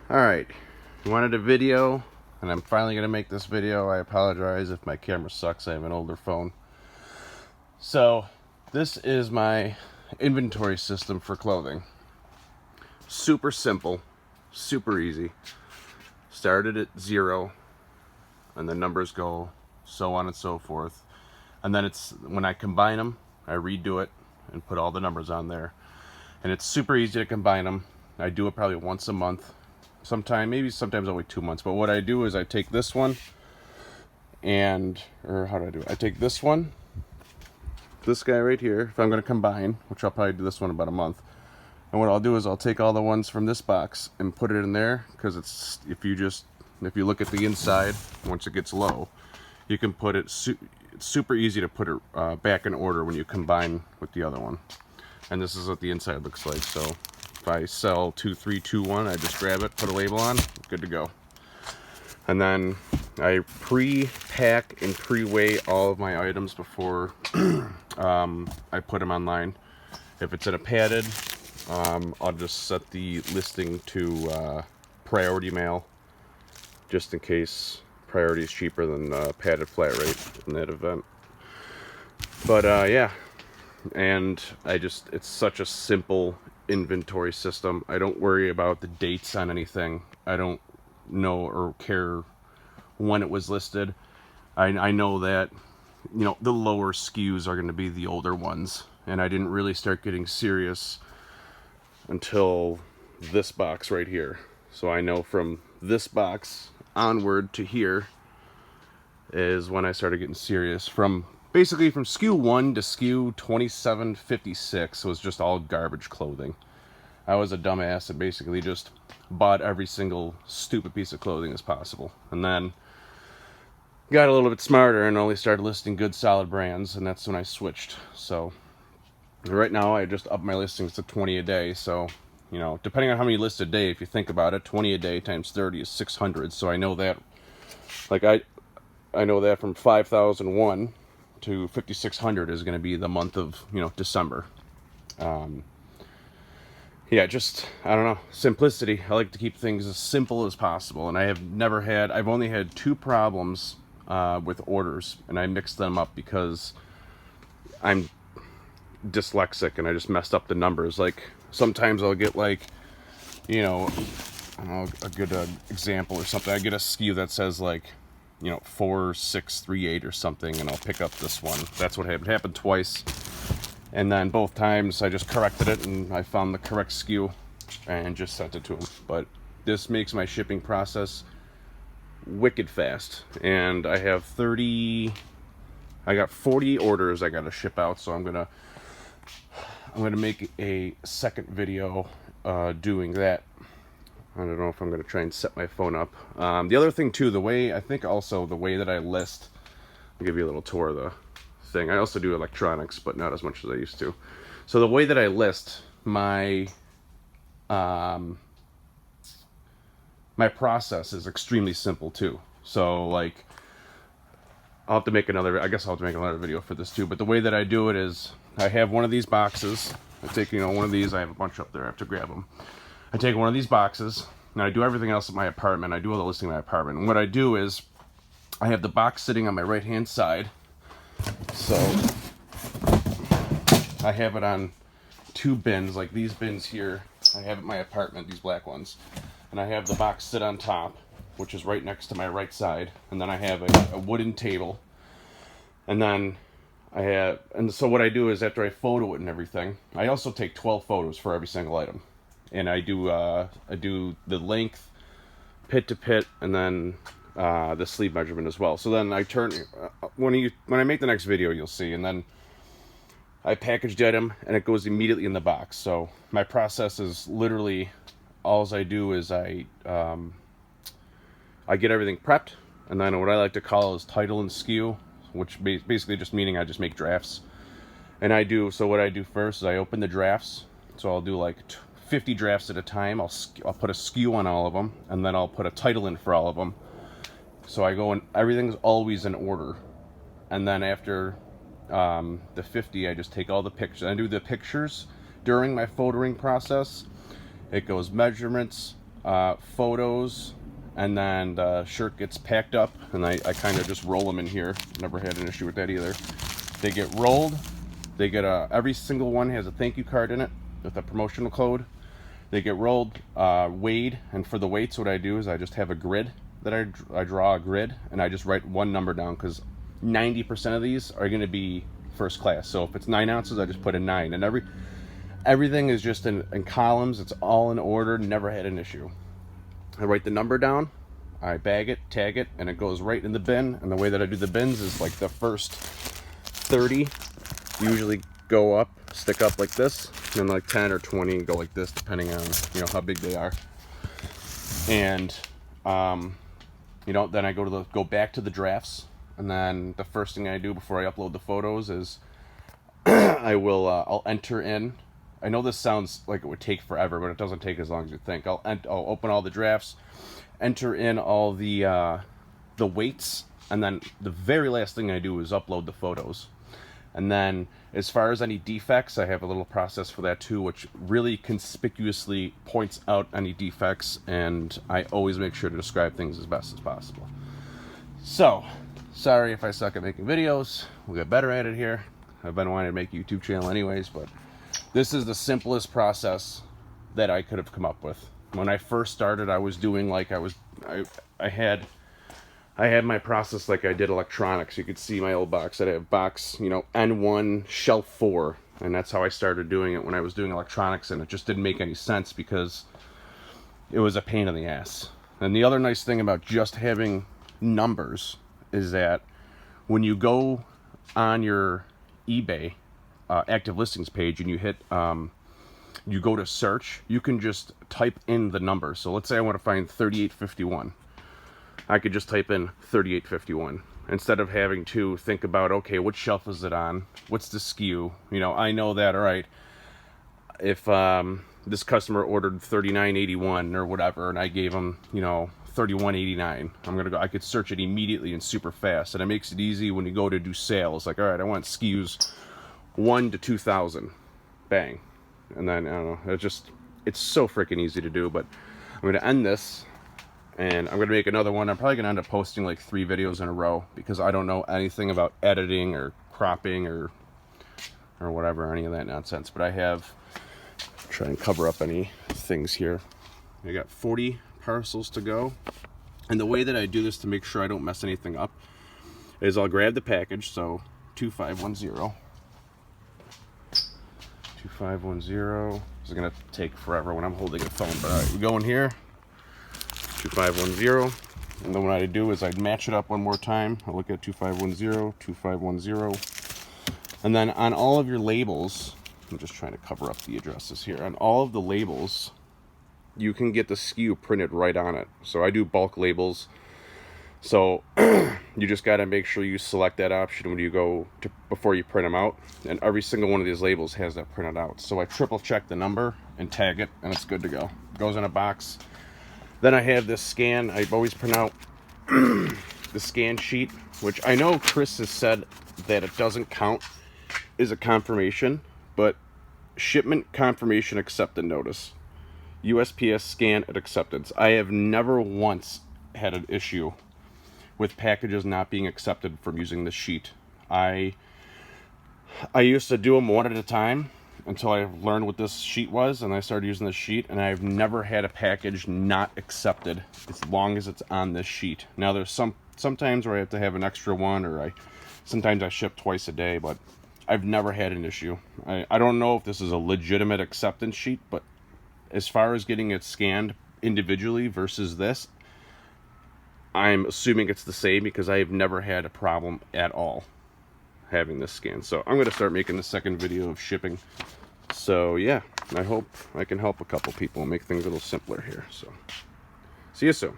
Alright, you wanted a video, and I'm finally going to make this video. I apologize if my camera sucks. I have an older phone. So, this is my inventory system for clothing. Super simple, super easy. Started at 0, and the numbers go so on and so forth. And then it's when I combine them, I redo it and put all the numbers on there. And it's super easy to combine them. I do it probably once a month. Sometimes only 2 months. But what I do is I take this one or how do I do it? I take this one, this guy right here, if I'm going to combine, which I'll probably do this one about a month. And what I'll do is I'll take all the ones from this box and put it in there, because it's if you look at the inside, once it gets low, you can put it. It's super easy to put it back in order when you combine with the other one. And this is what the inside looks like. So if I sell 2, 3, 2, 1, I just grab it, put a label on, good to go. And then I pre-pack and pre-weigh all of my items before I put them online. If it's in a padded, I'll just set the listing to priority mail, just in case priority is cheaper than padded flat rate in that event. But yeah, and it's such a simple inventory system. I don't worry about the dates on anything. I don't know or care when it was listed. I know that, you know, the lower SKUs are going to be the older ones, and I didn't really start getting serious until this box right here. So I know from this box onward to here is when I started getting serious. Basically from SKU 1 to SKU 2756 was just all garbage clothing. I was a dumbass and basically just bought every single stupid piece of clothing as possible. And then got a little bit smarter and only started listing good solid brands, and that's when I switched. So right now I just up my listings to 20 a day. So, you know, depending on how many lists a day, if you think about it, 20 a day times 30 is 600. So I know that, like I know that from 5,001 to 5,600 is going to be the month of, you know, December. Yeah, just, I don't know, simplicity. I like to keep things as simple as possible, and I've only had 2 problems with orders, and I mixed them up because I'm dyslexic and I just messed up the numbers. Like, sometimes I'll get, like, you know, I don't know, a good example or something. I get a SKU that says, like, you know, 4638 or something, and I'll pick up this one. That's what happened. It happened twice, and then both times I just corrected it and I found the correct SKU and just sent it to them. But this makes my shipping process wicked fast, and I got 40 orders I gotta ship out, so I'm gonna make a second video doing that. I don't know if I'm going to try and set my phone up. The other thing too, the way that I list, I'll give you a little tour of the thing. I also do electronics, but not as much as I used to. So the way that I list my process is extremely simple too. So, like, I guess I'll have to make another video for this too. But the way that I do it is, I have one of these boxes. I take, you know, one of these. I have a bunch up there. I have to grab them. I take one of these boxes, and I do everything else at my apartment. I do all the listing at my apartment. And what I do is, I have the box sitting on my right-hand side. So, I have it on 2 bins, like these bins here. I have at my apartment, these black ones. And I have the box sit on top, which is right next to my right side. And then I have a wooden table. And then so what I do is, after I photo it and everything, I also take 12 photos for every single item. And I do the length, pit to pit, and then the sleeve measurement as well. So then I turn, when I make the next video, you'll see, and then I package the item, and it goes immediately in the box. So my process is literally, all I do is I get everything prepped, and then what I like to call is title and SKU, which basically just meaning I just make drafts. And so what I do first is I open the drafts. So I'll do like 50 drafts at a time. I'll put a SKU on all of them, and then I'll put a title in for all of them. So I go, and everything's always in order. And then after the 50, I just take all the pictures. I do the pictures during my photoing process. It goes measurements, photos, and then the shirt gets packed up, and I kind of just roll them in here. Never had an issue with that either. They get rolled. They get every single one has a thank you card in it with a promotional code. They get rolled, weighed, and for the weights, what I do is I just have a grid that I draw a grid, and I just write one number down, because 90% of these are going to be first class. So if it's 9 ounces, I just put a 9, and everything is just in columns. It's all in order. Never had an issue. I write the number down, I bag it, tag it, and it goes right in the bin. And the way that I do the bins is like the first 30 usually go up, stick up like this, and then like 10 or 20 go like this, depending on, you know, how big they are. And you know, then I go back to the drafts, and then the first thing I do before I upload the photos is I'll enter in. I know this sounds like it would take forever, but it doesn't take as long as you think. I'll open all the drafts, enter in all the weights, and then the very last thing I do is upload the photos. And then as far as any defects, I have a little process for that too, which really conspicuously points out any defects, and I always make sure to describe things as best as possible. So, sorry if I suck at making videos. We'll get better at it here. I've been wanting to make a YouTube channel anyways, but this is the simplest process that I could have come up with. When I first started, I was doing like I had my process like I did electronics. You could see my old box. I'd have box, you know, N1 shelf 4, and that's how I started doing it when I was doing electronics, and it just didn't make any sense because it was a pain in the ass. And the other nice thing about just having numbers is that when you go on your eBay active listings page and you hit you go to search, you can just type in the number. So let's say I want to find 3851. I could just type in 3851 instead of having to think about, okay, what shelf is it on? What's the SKU? You know, I know that, all right, if this customer ordered 3981 or whatever, and I gave them, you know, 3189, I could search it immediately and super fast, and it makes it easy when you go to do sales. Like, all right, I want SKUs 1 to 2,000, bang. And then, I don't know, it's so freaking easy to do. But I'm going to end this, and I'm going to make another one. I'm probably going to end up posting like 3 videos in a row, because I don't know anything about editing or cropping or whatever, any of that nonsense. But I have, try and cover up any things here. I got 40 parcels to go. And the way that I do this to make sure I don't mess anything up is I'll grab the package, so 2510. 2510. This is going to take forever when I'm holding a phone, but all right, we go in here. 2510. And then what I do is I'd match it up one more time. I look at 2510, 2510. And then on all of your labels, I'm just trying to cover up the addresses here. On all of the labels, you can get the SKU printed right on it. So I do bulk labels. So you just got to make sure you select that option when you go to, before you print them out. And every single one of these labels has that printed out. So I triple check the number and tag it, and it's good to go. It goes in a box. Then I have this scan. I always print out the scan sheet, which I know Chris has said that it doesn't count as a confirmation, but shipment confirmation accepted notice. USPS scan at acceptance. I have never once had an issue with packages not being accepted from using this sheet. I used to do them one at a time until I learned what this sheet was, and I started using this sheet, and I've never had a package not accepted as long as it's on this sheet. Now there's sometimes where I have to have an extra one, or sometimes I ship twice a day, but I've never had an issue. I don't know if this is a legitimate acceptance sheet, but as far as getting it scanned individually versus this, I'm assuming it's the same, because I have never had a problem at all having this scan. So I'm going to start making the second video of shipping. So yeah, I hope I can help a couple people and make things a little simpler here. So see you soon.